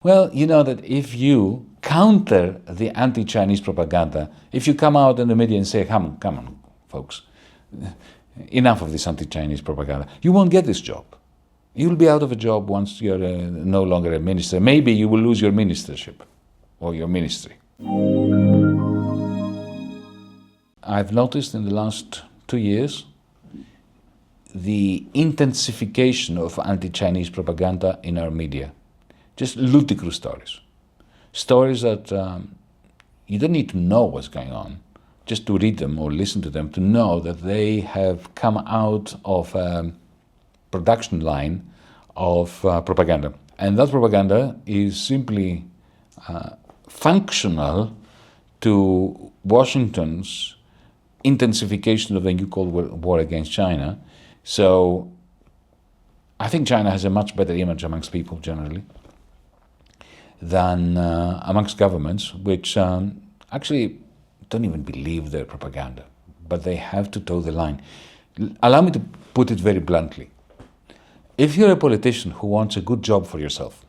Well, you know that if you counter the anti-Chinese propaganda, if you come out in the media and say, come on, folks, enough of this anti-Chinese propaganda, you won't get this job. You'll be out of a job once you're no longer a minister. Maybe you will lose your ministership or your ministry. I've noticed in the last 2 years the intensification of anti-Chinese propaganda in our media. Just ludicrous stories. Stories that you don't need to know what's going on, just to read them or listen to them, to know that they have come out of a production line of propaganda. And that propaganda is simply functional to Washington's intensification of the new Cold War against China. So I think China has a much better image amongst people generally than amongst governments, which actually don't even believe their propaganda, but they have to toe the line. Allow me to put it very bluntly. If you're a politician who wants a good job for yourself,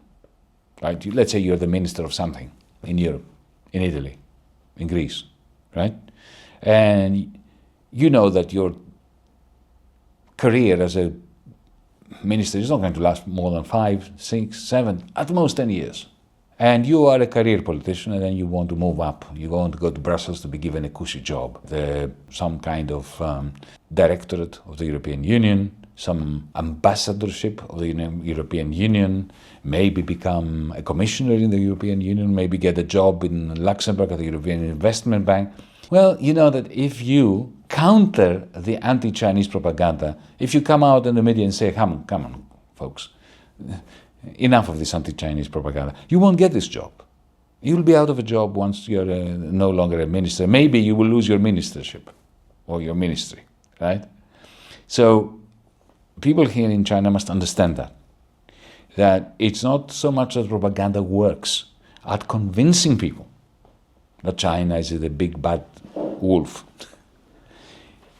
right? Let's say you're the minister of something in Europe, in Italy, in Greece, right? And you know that your career as a minister is not going to last more than 5, 6, 7, at most 10 years. And you are a career politician, and then you want to move up. You want to go to Brussels to be given a cushy job, some kind of directorate of the European Union, some ambassadorship of the European Union, maybe become a commissioner in the European Union, maybe get a job in Luxembourg at the European Investment Bank. Well, you know that if you counter the anti-Chinese propaganda, if you come out in the media and say, come on, folks, enough of this anti-Chinese propaganda, you won't get this job. You'll be out of a job once you're no longer a minister. Maybe you will lose your ministership or your ministry, right? So people here in China must understand that it's not so much that propaganda works at convincing people that China is the big bad wolf.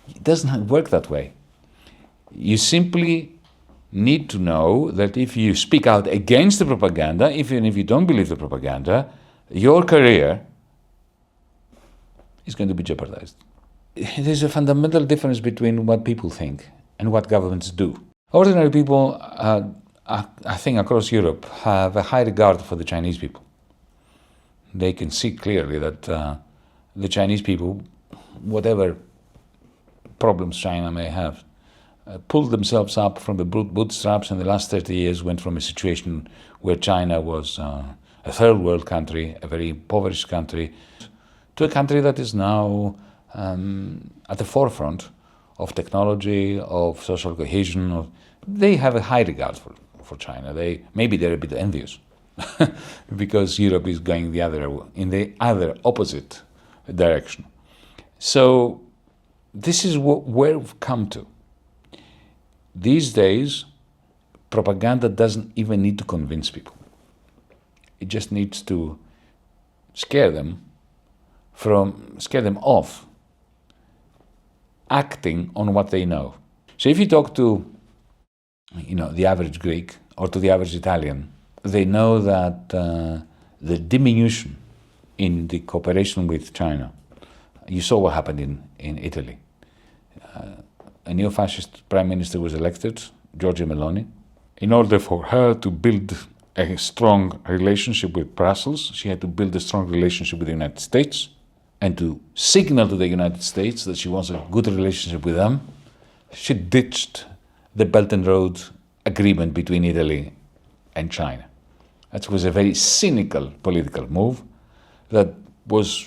It doesn't work that way. You simply need to know that if you speak out against the propaganda, even if you don't believe the propaganda, your career is going to be jeopardized. There's a fundamental difference between what people think and what governments do. Ordinary people, I think across Europe, have a high regard for the Chinese people. They can see clearly that the Chinese people, whatever problems China may have, pulled themselves up from the bootstraps, and the last 30 years went from a situation where China was a third world country, a very impoverished country, to a country that is now at the forefront of technology, of social cohesion. They have a high regard for China. Maybe they're a bit envious because Europe is going in the other opposite direction. So this is where we've come to. These days, propaganda doesn't even need to convince people. It just needs to scare them off acting on what they know. So if you talk to, the average Greek or to the average Italian, they know that the diminution in the cooperation with China. You saw what happened in Italy. A neo-fascist prime minister was elected, Giorgia Meloni. In order for her to build a strong relationship with Brussels, she had to build a strong relationship with the United States, and to signal to the United States that she wants a good relationship with them, she ditched the Belt and Road agreement between Italy and China. That was a very cynical political move that was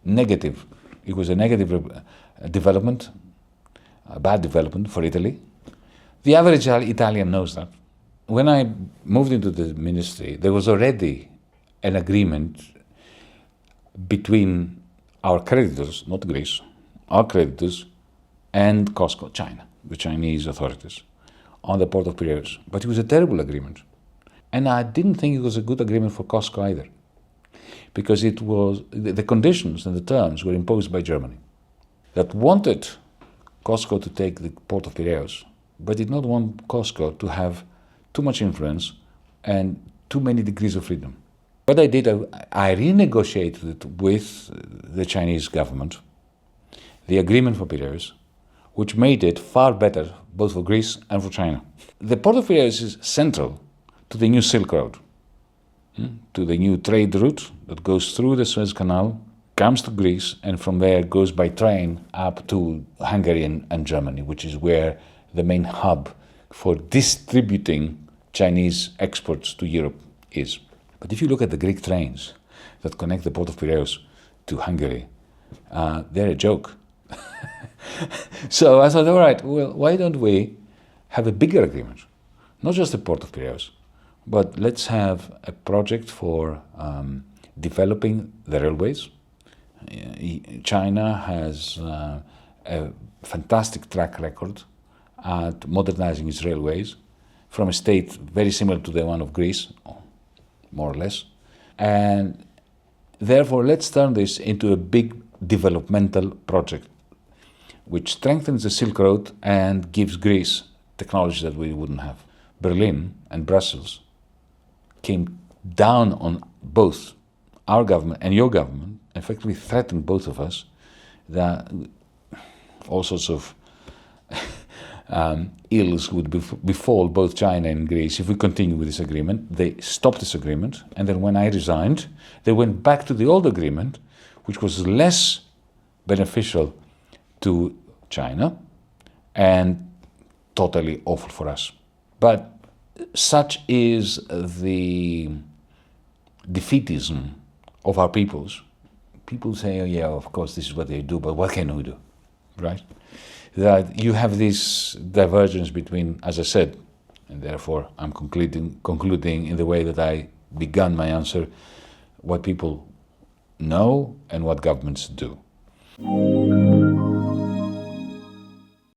negative. It was a negative development, a bad development for Italy. The average Italian knows that. When I moved into the ministry, there was already an agreement between our creditors, not Greece, our creditors, and COSCO, China, the Chinese authorities, on the port of Piraeus. But it was a terrible agreement. And I didn't think it was a good agreement for COSCO either, because it was the conditions and the terms were imposed by Germany, that wanted COSCO to take the port of Piraeus, but did not want COSCO to have too much influence and too many degrees of freedom. What I did, I renegotiated with the Chinese government the agreement for Piraeus, which made it far better both for Greece and for China. The port of Piraeus is central to the new Silk Road, to the new trade route that goes through the Suez Canal, comes to Greece, and from there goes by train up to Hungary and Germany, which is where the main hub for distributing Chinese exports to Europe is. But if you look at the Greek trains that connect the port of Piraeus to Hungary, they're a joke. So I thought, all right, well, why don't we have a bigger agreement? Not just the port of Piraeus, but let's have a project for developing the railways. China has a fantastic track record at modernizing its railways from a state very similar to the one of Greece, more or less. And therefore, let's turn this into a big developmental project which strengthens the Silk Road and gives Greece technology that we wouldn't have. Berlin and Brussels came down on both our government and your government, effectively threatened both of us that all sorts of ills would befall both China and Greece if we continue with this agreement. They stopped this agreement, and then when I resigned, they went back to the old agreement, which was less beneficial to China and totally awful for us. But such is the defeatism of our peoples. People say, oh yeah, of course this is what they do, but what can we do, right? That you have this divergence between, as I said, and therefore I'm concluding in the way that I began my answer, what people know and what governments do.